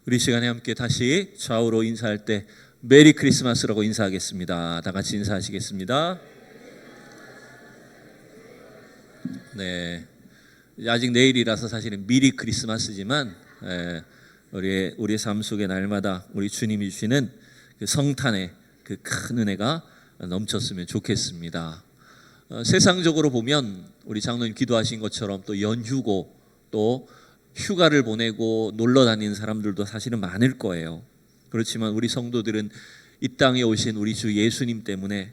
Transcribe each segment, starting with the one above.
우리 시간에 함께 다시 좌우로 인사할 때 메리 크리스마스라고 인사하겠습니다. 다 같이 인사하시겠습니다. 네, 아직 내일이라서 사실은 미리 크리스마스지만 우리의 삶 속의 날마다 우리 주님이 주시는 그 성탄의 그 큰 은혜가 넘쳤으면 좋겠습니다. 세상적으로 보면 우리 장로님 기도하신 것처럼 또 연휴고 또 휴가를 보내고 놀러 다니는 사람들도 사실은 많을 거예요. 그렇지만 우리 성도들은 이 땅에 오신 우리 주 예수님 때문에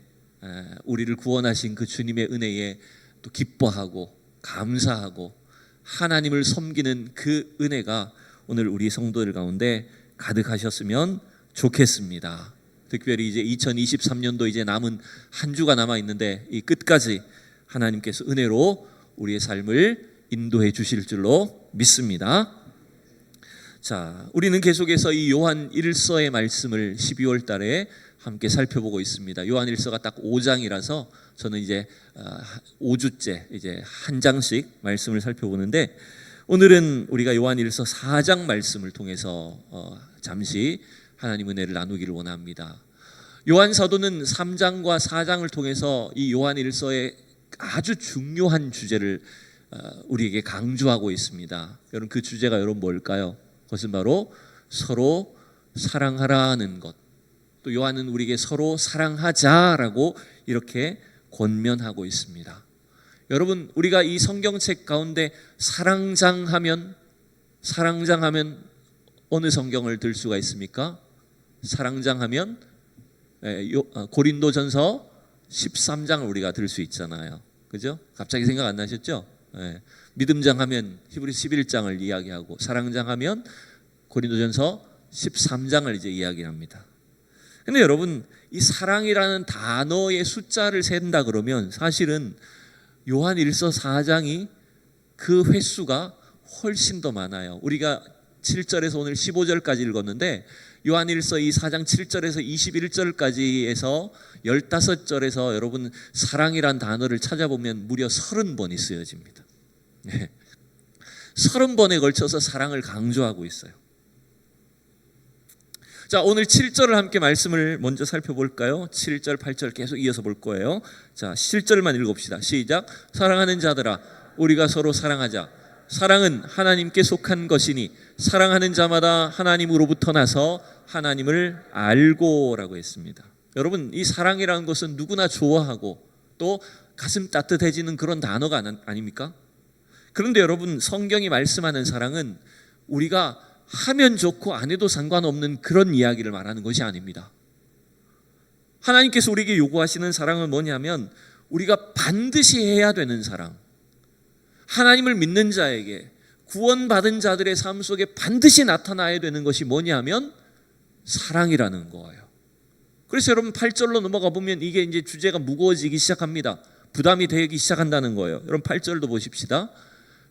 우리를 구원하신 그 주님의 은혜에 또 기뻐하고 감사하고 하나님을 섬기는 그 은혜가 오늘 우리 성도들 가운데 가득하셨으면 좋겠습니다. 특별히 이제 2023년도 이제 남은 한 주가 남아 있는데 이 끝까지 하나님께서 은혜로 우리의 삶을 인도해 주실 줄로 믿습니다. 자, 우리는 계속해서 이 요한 1서의 말씀을 12월 달에 함께 살펴보고 있습니다. 요한 1서가 딱 5장이라서 저는 이제 5주째 이제 한 장씩 말씀을 살펴보는데, 오늘은 우리가 요한 1서 4장 말씀을 통해서 잠시 하나님 은혜를 나누기를 원합니다. 요한 사도는 3장과 4장을 통해서 이 요한 1서의 아주 중요한 주제를 우리에게 강조하고 있습니다. 여러분, 그 주제가 여러분 뭘까요? 그것은 바로 서로 사랑하라는 것. 또 요한은 우리에게 서로 사랑하자라고 이렇게 권면하고 있습니다. 여러분, 우리가 이 성경책 가운데 사랑장하면 어느 성경을 들 수가 있습니까? 사랑장하면 고린도전서 13장을 우리가 들 수 있잖아요. 그죠? 갑자기 생각 안 나셨죠? 믿음장하면 히브리서 11장을 이야기하고, 사랑장하면 고린도전서 13장을 이제 이야기합니다. 근데 여러분, 이 사랑이라는 단어의 숫자를 센다 그러면 사실은 요한 1서 4장이 그 횟수가 훨씬 더 많아요. 우리가 7절에서 오늘 15절까지 읽었는데, 요한 1서 이 4장 7절에서 21절까지에서 15절에서 여러분 사랑이란 단어를 찾아보면 무려 30번이 쓰여집니다. 30번에 걸쳐서 사랑을 강조하고 있어요. 자, 오늘 7절을 함께 말씀을 먼저 살펴볼까요? 7절, 8절 계속 이어서 볼 거예요. 자, 7절만 읽어봅시다. 시작. 사랑하는 자들아, 우리가 서로 사랑하자. 사랑은 하나님께 속한 것이니 사랑하는 자마다 하나님으로부터 나서 하나님을 알고라고 했습니다. 여러분, 이 사랑이라는 것은 누구나 좋아하고 또 가슴 따뜻해지는 그런 단어가 아닙니까? 그런데 여러분, 성경이 말씀하는 사랑은 우리가 하면 좋고 안 해도 상관없는 그런 이야기를 말하는 것이 아닙니다. 하나님께서 우리에게 요구하시는 사랑은 뭐냐면 우리가 반드시 해야 되는 사랑, 하나님을 믿는 자에게, 구원받은 자들의 삶 속에 반드시 나타나야 되는 것이 뭐냐면 사랑이라는 거예요. 그래서 여러분 8절로 넘어가 보면 이게 이제 주제가 무거워지기 시작합니다. 부담이 되기 시작한다는 거예요. 여러분 8절도 보십시다.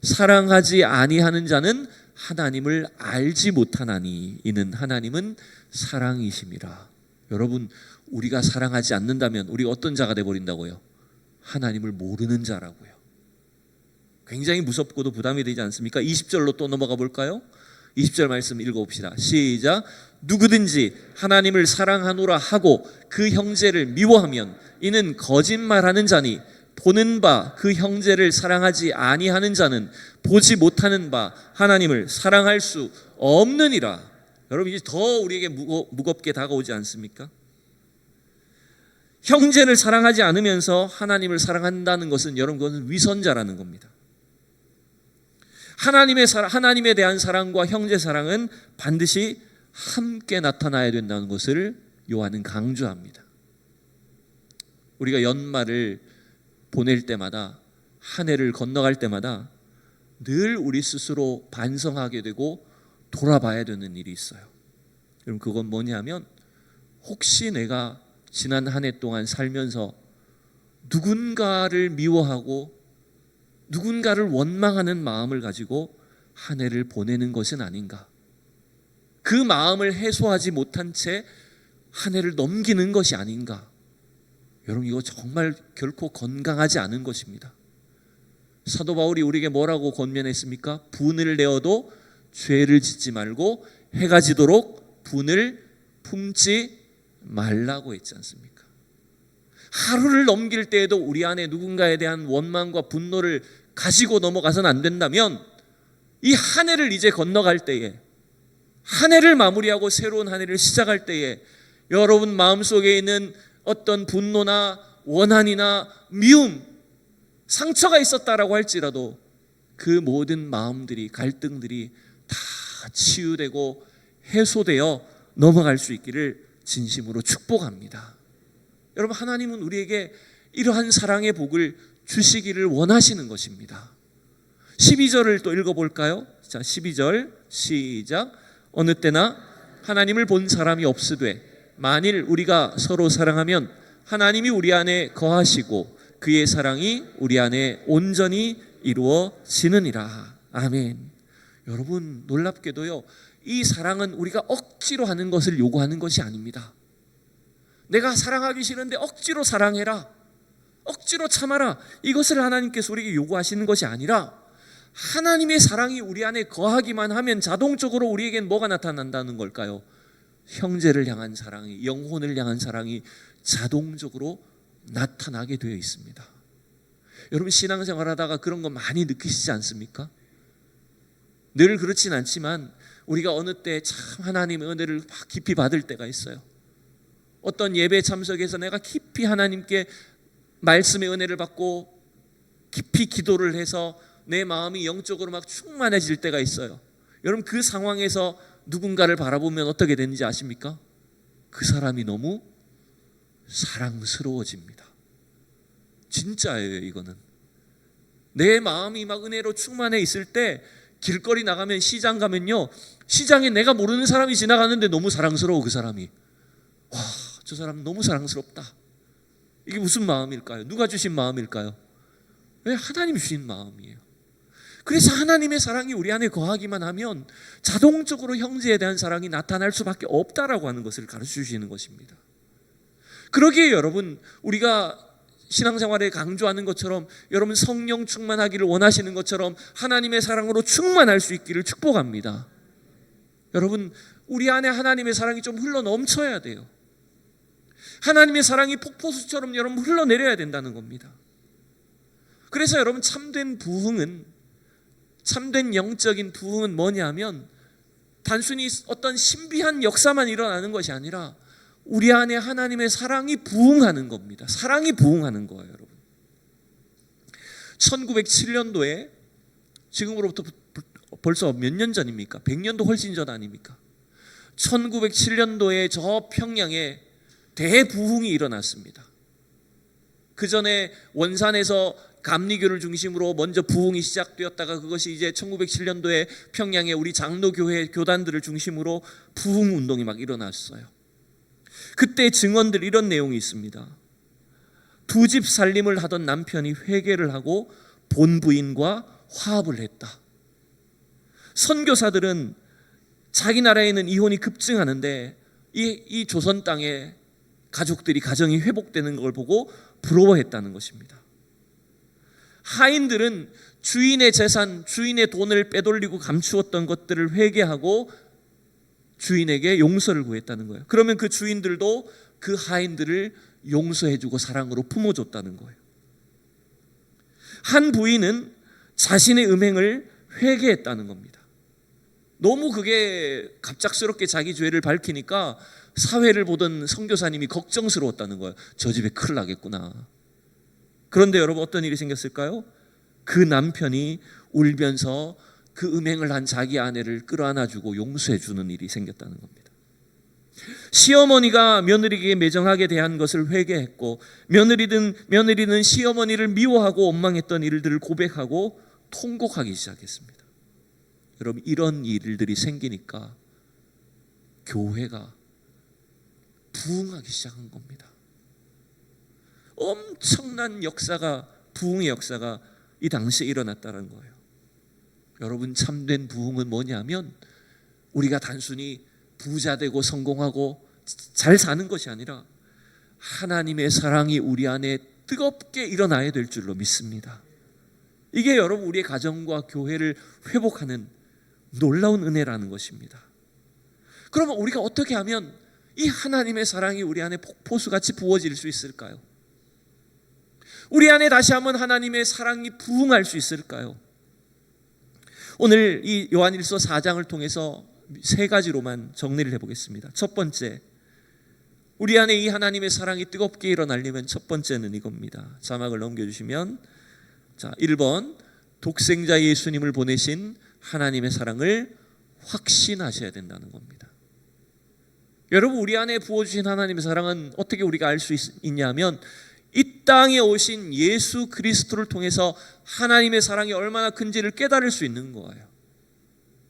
사랑하지 아니하는 자는 하나님을 알지 못하나니 이는 하나님은 사랑이심이라. 여러분, 우리가 사랑하지 않는다면 우리가 어떤 자가 되어버린다고요? 하나님을 모르는 자라고요. 굉장히 무섭고도 부담이 되지 않습니까? 20절로 또 넘어가 볼까요? 20절 말씀 읽어봅시다. 시작. 누구든지 하나님을 사랑하노라 하고 그 형제를 미워하면 이는 거짓말하는 자니 보는 바 그 형제를 사랑하지 아니하는 자는 보지 못하는 바 하나님을 사랑할 수 없느니라. 여러분, 이제 더 우리에게 무겁게 다가오지 않습니까? 형제를 사랑하지 않으면서 하나님을 사랑한다는 것은 여러분, 그것은 위선자라는 겁니다. 하나님에 대한 사랑과 형제 사랑은 반드시 함께 나타나야 된다는 것을 요한은 강조합니다. 우리가 연말을 보낼 때마다, 한 해를 건너갈 때마다 늘 우리 스스로 반성하게 되고 돌아봐야 되는 일이 있어요. 그럼 그건 뭐냐면, 혹시 내가 지난 한 해 동안 살면서 누군가를 미워하고 누군가를 원망하는 마음을 가지고 한 해를 보내는 것은 아닌가? 그 마음을 해소하지 못한 채 한 해를 넘기는 것이 아닌가? 여러분, 이거 정말 결코 건강하지 않은 것입니다. 사도 바울이 우리에게 뭐라고 권면했습니까? 분을 내어도 죄를 짓지 말고 해가 지도록 분을 품지 말라고 했지 않습니까? 하루를 넘길 때에도 우리 안에 누군가에 대한 원망과 분노를 가지고 넘어가서는 안 된다면 이 한 해를 이제 건너갈 때에, 한 해를 마무리하고 새로운 한 해를 시작할 때에 여러분 마음속에 있는 어떤 분노나 원한이나 미움, 상처가 있었다라고 할지라도 그 모든 마음들이, 갈등들이 다 치유되고 해소되어 넘어갈 수 있기를 진심으로 축복합니다. 여러분, 하나님은 우리에게 이러한 사랑의 복을 주시기를 원하시는 것입니다. 12절을 또 읽어볼까요? 자, 12절 시작. 어느 때나 하나님을 본 사람이 없으되 만일 우리가 서로 사랑하면 하나님이 우리 안에 거하시고 그의 사랑이 우리 안에 온전히 이루어지느니라. 아멘. 여러분, 놀랍게도요, 이 사랑은 우리가 억지로 하는 것을 요구하는 것이 아닙니다. 내가 사랑하기 싫은데 억지로 사랑해라, 억지로 참아라, 이것을 하나님께서 우리에게 요구하시는 것이 아니라 하나님의 사랑이 우리 안에 거하기만 하면 자동적으로 우리에겐 뭐가 나타난다는 걸까요? 형제를 향한 사랑이, 영혼을 향한 사랑이 자동적으로 나타나게 되어 있습니다. 여러분, 신앙생활 하다가 그런 거 많이 느끼시지 않습니까? 늘 그렇진 않지만 우리가 어느 때 참 하나님의 은혜를 깊이 받을 때가 있어요. 어떤 예배 참석에서 내가 깊이 하나님께 말씀의 은혜를 받고 깊이 기도를 해서 내 마음이 영적으로 막 충만해질 때가 있어요. 여러분, 그 상황에서 누군가를 바라보면 어떻게 되는지 아십니까? 그 사람이 너무 사랑스러워집니다. 진짜예요. 이거는 내 마음이 막 은혜로 충만해 있을 때 길거리 나가면, 시장 가면요, 시장에 내가 모르는 사람이 지나가는데 너무 사랑스러워. 그 사람이, 와, 저 사람 너무 사랑스럽다. 이게 무슨 마음일까요? 누가 주신 마음일까요? 왜? 하나님이 주신 마음이에요. 그래서 하나님의 사랑이 우리 안에 거하기만 하면 자동적으로 형제에 대한 사랑이 나타날 수밖에 없다라고 하는 것을 가르쳐 주시는 것입니다. 그러기에 여러분, 우리가 신앙생활에 강조하는 것처럼, 여러분 성령 충만하기를 원하시는 것처럼 하나님의 사랑으로 충만할 수 있기를 축복합니다. 여러분, 우리 안에 하나님의 사랑이 좀 흘러 넘쳐야 돼요. 하나님의 사랑이 폭포수처럼 여러분 흘러내려야 된다는 겁니다. 그래서 여러분, 참된 부흥은, 참된 영적인 부흥은 뭐냐면 단순히 어떤 신비한 역사만 일어나는 것이 아니라 우리 안에 하나님의 사랑이 부흥하는 겁니다. 사랑이 부흥하는 거예요. 여러분, 1907년도에, 지금으로부터 벌써 몇 년 전입니까? 100년도 훨씬 전 아닙니까? 1907년도에 저 평양에 대부흥이 일어났습니다. 그 전에 원산에서 감리교를 중심으로 먼저 부흥이 시작되었다가 그것이 이제 1907년도에 평양에 우리 장로교회 교단들을 중심으로 부흥 운동이 막 일어났어요. 그때 증언들 이런 내용이 있습니다. 두 집 살림을 하던 남편이 회개를 하고 본부인과 화합을 했다. 선교사들은 자기 나라에는 이혼이 급증하는데 이 조선 땅에 가족들이, 가정이 회복되는 걸 보고 부러워했다는 것입니다. 하인들은 주인의 재산, 주인의 돈을 빼돌리고 감추었던 것들을 회개하고 주인에게 용서를 구했다는 거예요. 그러면 그 주인들도 그 하인들을 용서해주고 사랑으로 품어줬다는 거예요. 한 부인은 자신의 음행을 회개했다는 겁니다. 너무 그게 갑작스럽게 자기 죄를 밝히니까 사회를 보던 선교사님이 걱정스러웠다는 거예요. 저 집에 큰일 나겠구나. 그런데 여러분, 어떤 일이 생겼을까요? 그 남편이 울면서 그 음행을 한 자기 아내를 끌어안아주고 용서해주는 일이 생겼다는 겁니다. 시어머니가 며느리에게 매정하게 대한 것을 회개했고, 며느리는 시어머니를 미워하고 원망했던 일들을 고백하고 통곡하기 시작했습니다. 여러분, 이런 일들이 생기니까 교회가 부흥하기 시작한 겁니다. 엄청난 역사가, 부흥의 역사가 이 당시에 일어났다는 거예요. 여러분, 참된 부흥은 뭐냐면 우리가 단순히 부자 되고 성공하고 잘 사는 것이 아니라 하나님의 사랑이 우리 안에 뜨겁게 일어나야 될 줄로 믿습니다. 이게 여러분, 우리의 가정과 교회를 회복하는 놀라운 은혜라는 것입니다. 그러면 우리가 어떻게 하면 이 하나님의 사랑이 우리 안에 폭포수같이 부어질 수 있을까요? 우리 안에 다시 한번 하나님의 사랑이 부흥할 수 있을까요? 오늘 이 요한일서 4장을 통해서 세 가지로만 정리를 해보겠습니다. 첫 번째, 우리 안에 이 하나님의 사랑이 뜨겁게 일어나려면 첫 번째는 이겁니다. 자막을 넘겨주시면, 자, 1번, 독생자 예수님을 보내신 하나님의 사랑을 확신하셔야 된다는 겁니다. 여러분, 우리 안에 부어주신 하나님의 사랑은 어떻게 우리가 알 수 있냐면, 이 땅에 오신 예수 그리스도를 통해서 하나님의 사랑이 얼마나 큰지를 깨달을 수 있는 거예요.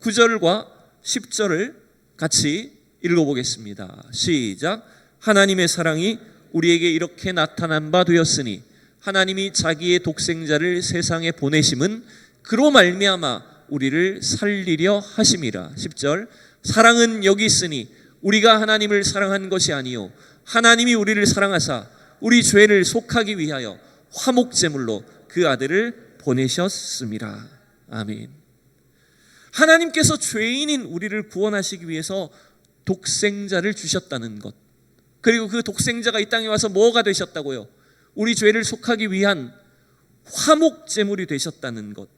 9절과 10절을 같이 읽어보겠습니다. 시작. 하나님의 사랑이 우리에게 이렇게 나타난 바 되었으니 하나님이 자기의 독생자를 세상에 보내심은 그로 말미암아 우리를 살리려 하심이라. 10절. 사랑은 여기 있으니 우리가 하나님을 사랑한 것이 아니요 하나님이 우리를 사랑하사 우리 죄를 속하기 위하여 화목제물로 그 아들을 보내셨습니다. 아멘. 하나님께서 죄인인 우리를 구원하시기 위해서 독생자를 주셨다는 것, 그리고 그 독생자가 이 땅에 와서 뭐가 되셨다고요? 우리 죄를 속하기 위한 화목제물이 되셨다는 것.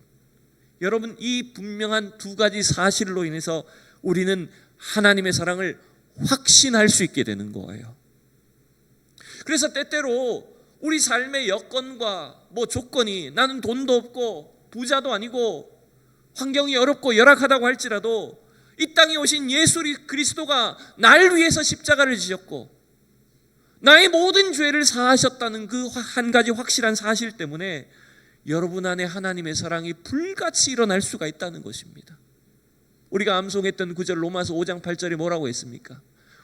여러분, 이 분명한 두 가지 사실로 인해서 우리는 하나님의 사랑을 확신할 수 있게 되는 거예요. 그래서 때때로 우리 삶의 여건과 조건이, 나는 돈도 없고 부자도 아니고 환경이 어렵고 열악하다고 할지라도 이 땅에 오신 예수 그리스도가 날 위해서 십자가를 지셨고 나의 모든 죄를 사하셨다는 그 한 가지 확실한 사실 때문에 여러분 안에 하나님의 사랑이 불같이 일어날 수가 있다는 것입니다. 우리가 암송했던 9절 로마서 5장 8절에 뭐라고 했습니까?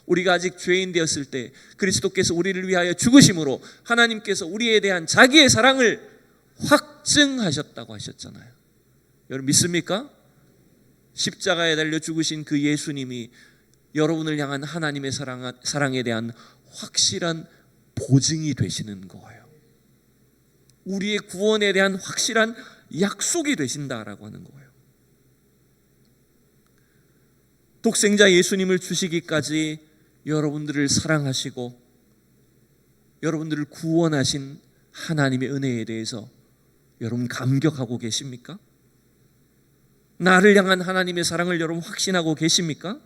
우리가 아직 죄인 되었을 때 그리스도께서 우리를 위하여 죽으심으로 하나님께서 우리에 대한 자기의 사랑을 확증하셨다고 하셨잖아요. 여러분 믿습니까? 십자가에 달려 죽으신 그 예수님이 여러분을 향한 하나님의 사랑에 대한 확실한 보증이 되시는 거예요. 우리의 구원에 대한 확실한 약속이 되신다라고 하는 거예요. 독생자 예수님을 주시기까지 여러분들을 사랑하시고 여러분들을 구원하신 하나님의 은혜에 대해서 여러분 감격하고 계십니까? 나를 향한 하나님의 사랑을 여러분 확신하고 계십니까?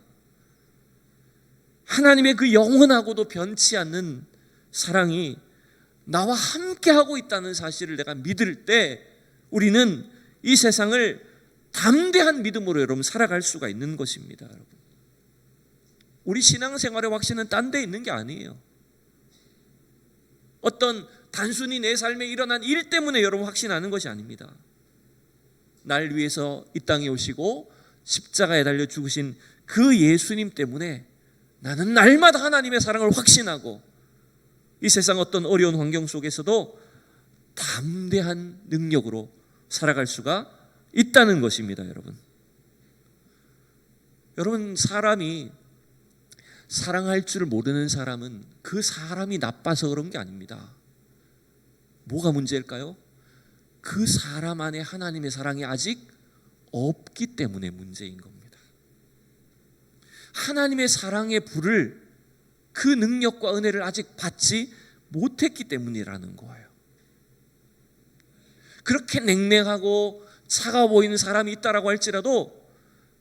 하나님의 그 영원하고도 변치 않는 사랑이 나와 함께하고 있다는 사실을 내가 믿을 때 우리는 이 세상을 담대한 믿음으로 여러분 살아갈 수가 있는 것입니다. 여러분, 우리 신앙생활의 확신은 딴 데 있는 게 아니에요. 어떤 단순히 내 삶에 일어난 일 때문에 여러분 확신하는 것이 아닙니다. 날 위해서 이 땅에 오시고 십자가에 달려 죽으신 그 예수님 때문에 나는 날마다 하나님의 사랑을 확신하고 이 세상 어떤 어려운 환경 속에서도 담대한 능력으로 살아갈 수가 있다는 것입니다. 여러분 사람이 사랑할 줄 모르는 사람은 그 사람이 나빠서 그런 게 아닙니다. 뭐가 문제일까요? 그 사람 안에 하나님의 사랑이 아직 없기 때문에 문제인 겁니다. 하나님의 사랑의 불을, 그 능력과 은혜를 아직 받지 못했기 때문이라는 거예요. 그렇게 냉랭하고 차가워 보이는 사람이 있다라고 할지라도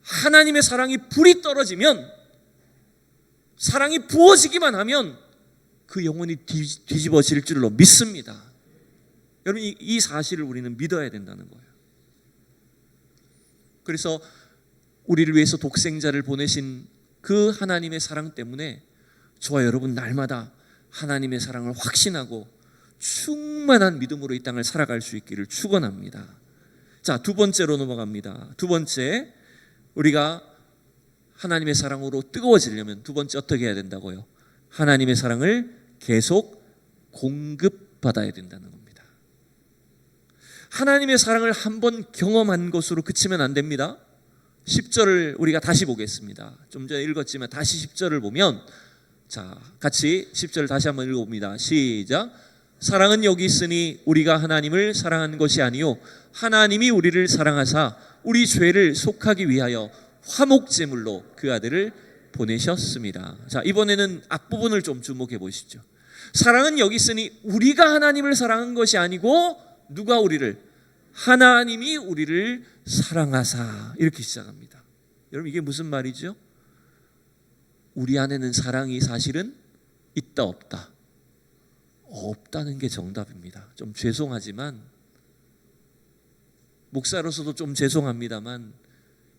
하나님의 사랑이 불이 떨어지면, 사랑이 부어지기만 하면 그 영혼이 뒤집어질 줄로 믿습니다. 여러분 이 사실을 우리는 믿어야 된다는 거예요. 그래서 우리를 위해서 독생자를 보내신 그 하나님의 사랑 때문에 저와 여러분 날마다 하나님의 사랑을 확신하고 충만한 믿음으로 이 땅을 살아갈 수 있기를 축원합니다. 자, 두 번째로 넘어갑니다. 두 번째, 우리가 하나님의 사랑으로 뜨거워지려면 두 번째 어떻게 해야 된다고요? 하나님의 사랑을 계속 공급받아야 된다는 겁니다. 하나님의 사랑을 한번 경험한 것으로 그치면 안 됩니다. 10절을 우리가 다시 보겠습니다. 좀 전에 읽었지만 다시 10절을 보면, 자, 같이 10절 다시 한번 읽어봅니다. 시작. 사랑은 여기 있으니 우리가 하나님을 사랑한 것이 아니요 하나님이 우리를 사랑하사 우리 죄를 속하기 위하여 화목제물로 그 아들을 보내셨습니다. 자, 이번에는 앞부분을 좀 주목해 보시죠. 사랑은 여기 있으니 우리가 하나님을 사랑한 것이 아니고 누가 우리를? 하나님이 우리를 사랑하사. 이렇게 시작합니다. 여러분, 이게 무슨 말이죠? 우리 안에는 사랑이 사실은 있다 없다? 없다는 게 정답입니다. 좀 죄송하지만, 목사로서도 좀 죄송합니다만,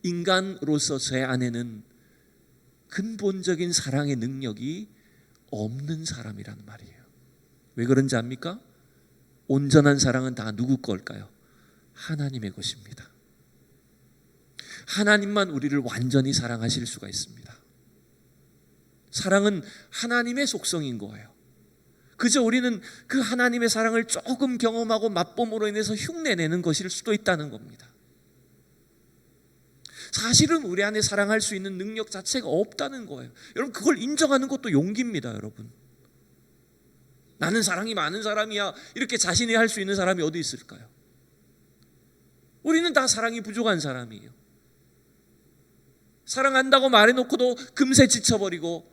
인간으로서 제 안에는 근본적인 사랑의 능력이 없는 사람이라는 말이에요. 왜 그런지 압니까? 온전한 사랑은 다 누구 걸까요? 하나님의 것입니다. 하나님만 우리를 완전히 사랑하실 수가 있습니다. 사랑은 하나님의 속성인 거예요. 그저 우리는 그 하나님의 사랑을 조금 경험하고 맛봄으로 인해서 흉내내는 것일 수도 있다는 겁니다. 사실은 우리 안에 사랑할 수 있는 능력 자체가 없다는 거예요. 여러분, 그걸 인정하는 것도 용기입니다. 여러분, 나는 사랑이 많은 사람이야, 이렇게 자신이 할 수 있는 사람이 어디 있을까요? 우리는 다 사랑이 부족한 사람이에요. 사랑한다고 말해놓고도 금세 지쳐버리고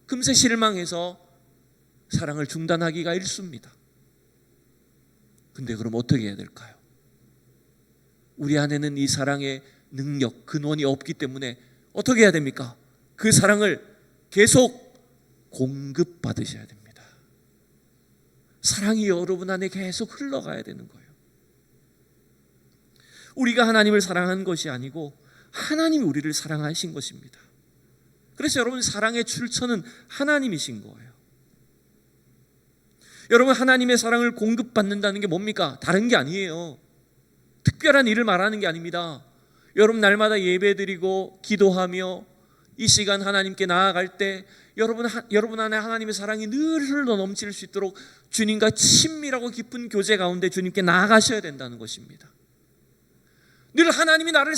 금세 실망해서 사랑을 중단하기가 일쑤입니다. 근데 그럼 어떻게 해야 될까요? 우리 안에는 이 사랑의 능력, 근원이 없기 때문에 어떻게 해야 됩니까? 그 사랑을 계속 공급받으셔야 됩니다. 사랑이 여러분 안에 계속 흘러가야 되는 거예요. 우리가 하나님을 사랑한 것이 아니고 하나님이 우리를 사랑하신 것입니다. 그래서 여러분, 사랑의 출처는 하나님이신 거예요. 여러분, 하나님의 사랑을 공급받는다는 게 뭡니까? 다른 게 아니에요. 특별한 일을 말하는 게 아닙니다. 여러분, 날마다 예배드리고 기도하며 이 시간 하나님께 나아갈 때 여러분 안에 하나님의 사랑이 늘 흘러 넘칠 수 있도록 주님과 친밀하고 깊은 교제 가운데 주님께 나아가셔야 된다는 것입니다. 늘 하나님이 나를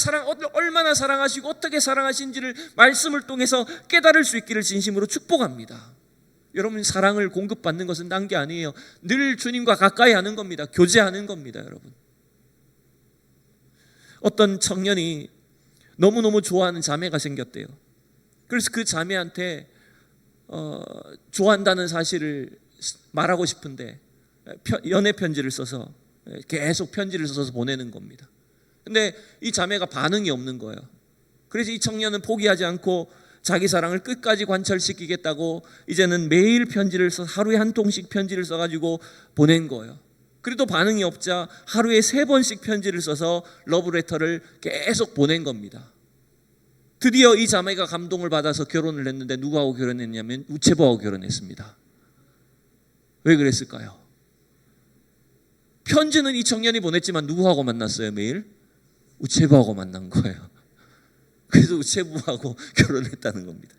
얼마나 사랑하시고 어떻게 사랑하신지를 말씀을 통해서 깨달을 수 있기를 진심으로 축복합니다. 여러분, 사랑을 공급받는 것은 딴 게 아니에요. 늘 주님과 가까이 하는 겁니다. 교제하는 겁니다. 여러분, 어떤 청년이 너무너무 좋아하는 자매가 생겼대요. 그래서 그 자매한테 좋아한다는 사실을 말하고 싶은데 연애 편지를 써서 계속 편지를 써서 보내는 겁니다. 근데 이 자매가 반응이 없는 거예요. 그래서 이 청년은 포기하지 않고 자기 사랑을 끝까지 관철시키겠다고 이제는 매일 편지를 써, 하루에 한 통씩 편지를 써가지고 보낸 거예요. 그래도 반응이 없자 하루에 3번씩 편지를 써서 러브레터를 계속 보낸 겁니다. 드디어 이 자매가 감동을 받아서 결혼을 했는데 누구하고 결혼했냐면 우체부하고 결혼했습니다. 왜 그랬을까요? 편지는 이 청년이 보냈지만 누구하고 만났어요? 매일 우체부하고 만난 거예요. 그래서 우체부하고 결혼했다는 겁니다.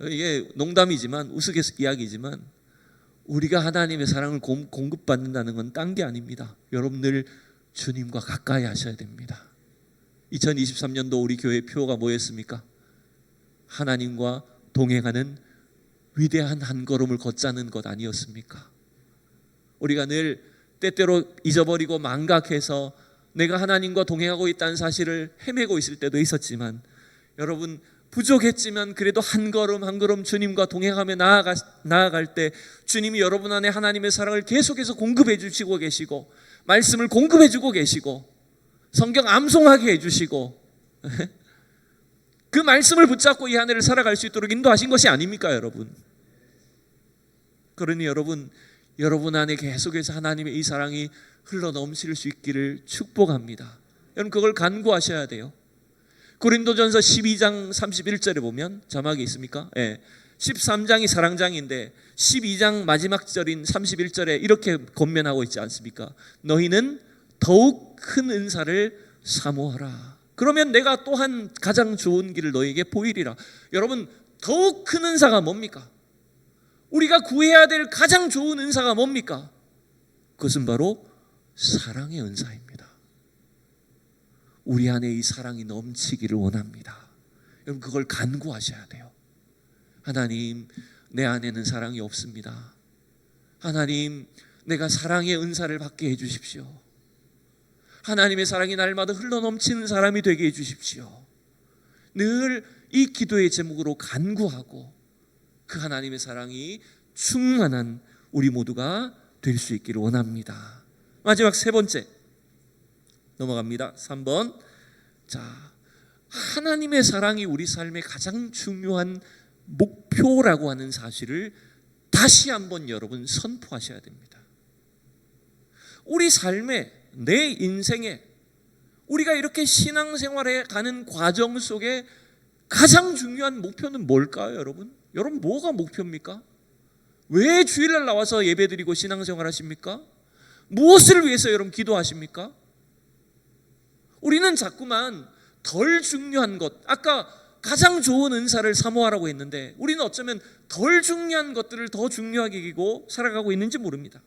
이게 농담이지만 우스갯 이야기지만 우리가 하나님의 사랑을 공급받는다는 건 딴 게 아닙니다. 여러분들 주님과 가까이 하셔야 됩니다. 2023년도 우리 교회 표가 뭐였습니까? 하나님과 동행하는 위대한 한 걸음을 걷자는 것 아니었습니까? 우리가 늘 때때로 잊어버리고 망각해서 내가 하나님과 동행하고 있다는 사실을 헤매고 있을 때도 있었지만, 여러분, 부족했지만 그래도 한 걸음 한 걸음 주님과 동행하며 나아갈 때 주님이 여러분 안에 하나님의 사랑을 계속해서 공급해 주시고 계시고, 말씀을 공급해 주고 계시고, 성경 암송하게 해주시고, 그 말씀을 붙잡고 이 한 해를 살아갈 수 있도록 인도하신 것이 아닙니까, 여러분? 그러니 여러분 안에 계속해서 하나님의 이 사랑이 흘러 넘칠 수 있기를 축복합니다. 여러분, 그걸 간구하셔야 돼요. 고린도전서 12장 31절에 보면 자막이 있습니까? 13장이 사랑장인데 12장 마지막 절인 31절에 이렇게 권면하고 있지 않습니까? 너희는 더욱 큰 은사를 사모하라. 그러면 내가 또한 가장 좋은 길을 너희에게 보이리라. 여러분, 더욱 큰 은사가 뭡니까? 우리가 구해야 될 가장 좋은 은사가 뭡니까? 그것은 바로 사랑의 은사입니다. 우리 안에 이 사랑이 넘치기를 원합니다. 여러분, 그걸 간구하셔야 돼요. 하나님, 내 안에는 사랑이 없습니다. 하나님, 내가 사랑의 은사를 받게 해주십시오. 하나님의 사랑이 날마다 흘러넘치는 사람이 되게 해주십시오. 늘 이 기도의 제목으로 간구하고 그 하나님의 사랑이 충만한 우리 모두가 될 수 있기를 원합니다. 마지막 세 번째 넘어갑니다. 3번. 자, 하나님의 사랑이 우리 삶의 가장 중요한 목표라고 하는 사실을 다시 한번 여러분 선포하셔야 됩니다. 우리 삶에, 내 인생에, 우리가 이렇게 신앙생활에 가는 과정 속에 가장 중요한 목표는 뭘까요, 여러분? 여러분, 뭐가 목표입니까? 왜 주일날 나와서 예배드리고 신앙생활 하십니까? 무엇을 위해서 여러분 기도하십니까? 우리는 자꾸만 덜 중요한 것, 아까 가장 좋은 은사를 사모하라고 했는데 우리는 어쩌면 덜 중요한 것들을 더 중요하게 여기고 살아가고 있는지 모릅니다.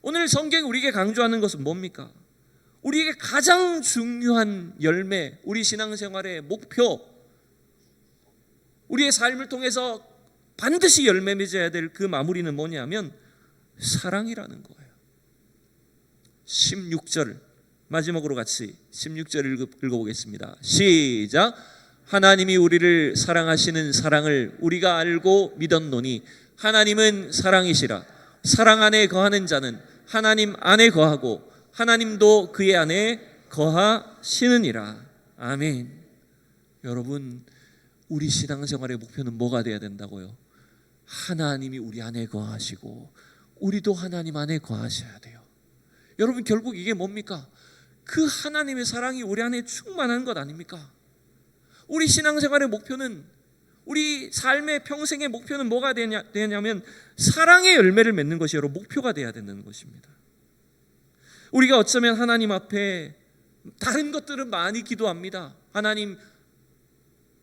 오늘 성경이 우리에게 강조하는 것은 뭡니까? 우리에게 가장 중요한 열매, 우리 신앙생활의 목표, 우리의 삶을 통해서 반드시 열매 맺어야 될 그 마무리는 뭐냐면 사랑이라는 거예요. 16절 마지막으로 같이 16절 읽어보겠습니다. 시작. 하나님이 우리를 사랑하시는 사랑을 우리가 알고 믿었노니 하나님은 사랑이시라. 사랑 안에 거하는 자는 하나님 안에 거하고 하나님도 그의 안에 거하시느니라. 아멘. 여러분, 우리 신앙생활의 목표는 뭐가 돼야 된다고요? 하나님이 우리 안에 거하시고 우리도 하나님 안에 거하셔야 돼요. 여러분, 결국 이게 뭡니까? 그 하나님의 사랑이 우리 안에 충만한 것 아닙니까? 우리 신앙생활의 목표는, 우리 삶의 평생의 목표는 뭐가 되냐면 사랑의 열매를 맺는 것이 여러분 목표가 돼야 되는 것입니다. 우리가 어쩌면 하나님 앞에 다른 것들은 많이 기도합니다. 하나님,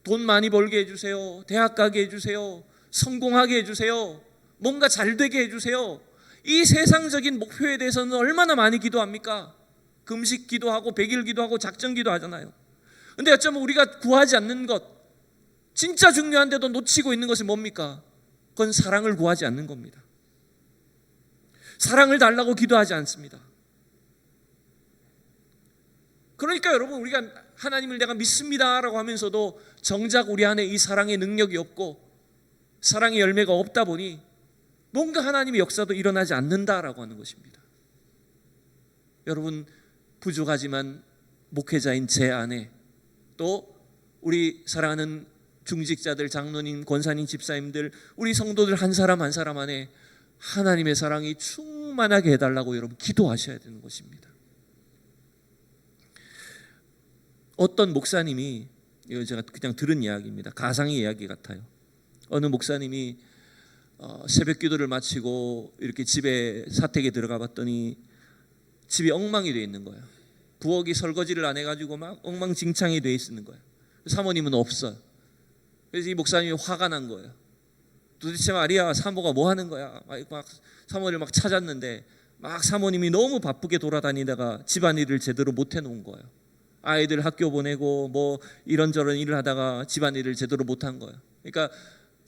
돈 많이 벌게 해주세요. 대학 가게 해주세요. 성공하게 해주세요. 뭔가 잘 되게 해주세요. 이 세상적인 목표에 대해서는 얼마나 많이 기도합니까? 금식 기도하고 백일 기도하고 작정 기도하잖아요. 근데 어쩌면 우리가 구하지 않는 것, 진짜 중요한데도 놓치고 있는 것이 뭡니까? 그건 사랑을 구하지 않는 겁니다. 사랑을 달라고 기도하지 않습니다. 그러니까 여러분, 우리가 하나님을 내가 믿습니다라고 하면서도 정작 우리 안에 이 사랑의 능력이 없고 사랑의 열매가 없다 보니 뭔가 하나님의 역사도 일어나지 않는다라고 하는 것입니다. 여러분, 부족하지만 목회자인 제 안에, 또 우리 사랑하는 중직자들, 장로님, 권사님, 집사님들, 우리 성도들 한 사람 한 사람 안에 하나님의 사랑이 충만하게 해달라고 여러분 기도하셔야 되는 것입니다. 어떤 목사님이, 이거 제가 그냥 들은 이야기입니다. 가상의 이야기 같아요. 어느 목사님이 새벽 기도를 마치고 이렇게 집에 사택에 들어가 봤더니 집이 엉망이 되어 있는 거예요. 부엌이 설거지를 안 해가지고 막 엉망진창이 되어 있는 거예요. 사모님은 없어요. 그래서 이 목사님이 화가 난 거예요. 도대체 말이야, 사모가 뭐 하는 거야? 막 사모를 막 찾았는데 막 사모님이 너무 바쁘게 돌아다니다가 집안일을 제대로 못 해놓은 거예요. 아이들 학교 보내고 뭐 이런저런 일을 하다가 집안일을 제대로 못한 거예요. 그러니까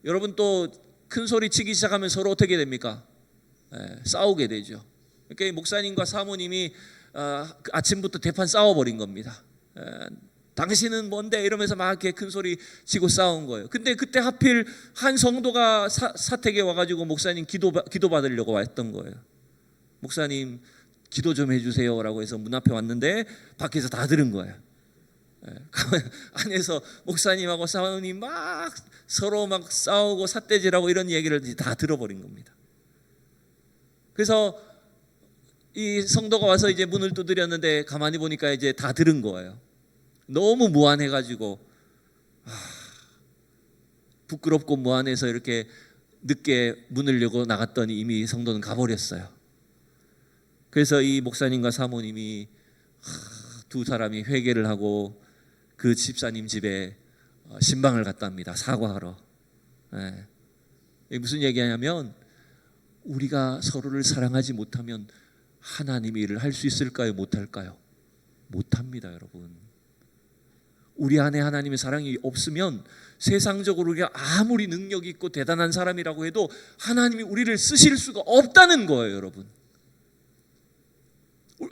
여러분, 또 큰 소리 치기 시작하면 서로 어떻게 됩니까? 싸우게 되죠. 그러니까 목사님과 사모님이 아침부터 대판 싸워버린 겁니다. 당신은 뭔데? 이러면서 막 이렇게 큰 소리 치고 싸운 거예요. 근데 그때 하필 한 성도가 사택에 와가지고 목사님 기도 받으려고 왔던 거예요. 목사님 기도 좀 해주세요 라고 해서 문 앞에 왔는데 밖에서 다 들은 거예요. 안에서 목사님하고 사모님 막 서로 막 싸우고 삿대질하고 이런 얘기를 다 들어버린 겁니다. 그래서 이 성도가 와서 이제 문을 두드렸는데 가만히 보니까 이제 다 들은 거예요. 너무 무안해가지고 부끄럽고 무안해서 이렇게 늦게 문을 열고 나갔더니 이미 성도는 가버렸어요. 그래서 이 목사님과 사모님이 두 사람이 회개를 하고 그 집사님 집에 신방을 갔다 합니다. 사과하러. 이게 무슨 얘기냐면 우리가 서로를 사랑하지 못하면 하나님의 일을 할 수 있을까요? 못할까요? 못합니다, 여러분. 우리 안에 하나님의 사랑이 없으면 세상적으로 우리가 아무리 능력이 있고 대단한 사람이라고 해도 하나님이 우리를 쓰실 수가 없다는 거예요, 여러분.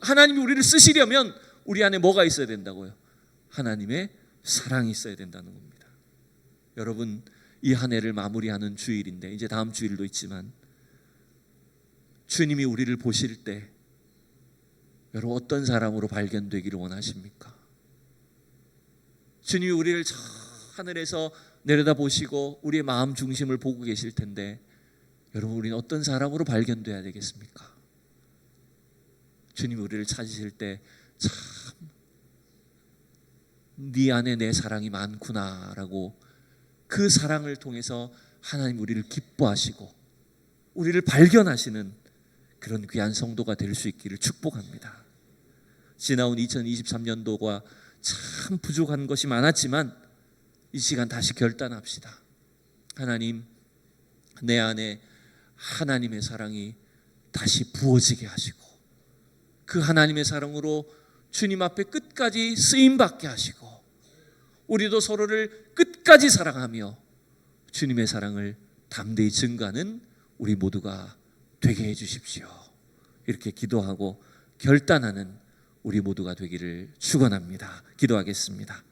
하나님이 우리를 쓰시려면 우리 안에 뭐가 있어야 된다고요? 하나님의 사랑이 있어야 된다는 겁니다. 여러분, 이 한 해를 마무리하는 주일인데 이제 다음 주일도 있지만 주님이 우리를 보실 때 여러분 어떤 사람으로 발견되기를 원하십니까? 주님이 우리를 저 하늘에서 내려다보시고 우리의 마음 중심을 보고 계실 텐데 여러분 우리는 어떤 사람으로 발견돼야 되겠습니까? 주님이 우리를 찾으실 때 참 네 안에 내 사랑이 많구나라고 그 사랑을 통해서 하나님 우리를 기뻐하시고 우리를 발견하시는 그런 귀한 성도가 될 수 있기를 축복합니다. 지나온 2023년도가 참 부족한 것이 많았지만 이 시간 다시 결단합시다. 하나님, 내 안에 하나님의 사랑이 다시 부어지게 하시고 그 하나님의 사랑으로 주님 앞에 끝까지 쓰임받게 하시고 우리도 서로를 끝까지 사랑하며 주님의 사랑을 담대히 증거하는 우리 모두가 되게 해주십시오. 이렇게 기도하고 결단하는 우리 모두가 되기를 축원합니다. 기도하겠습니다.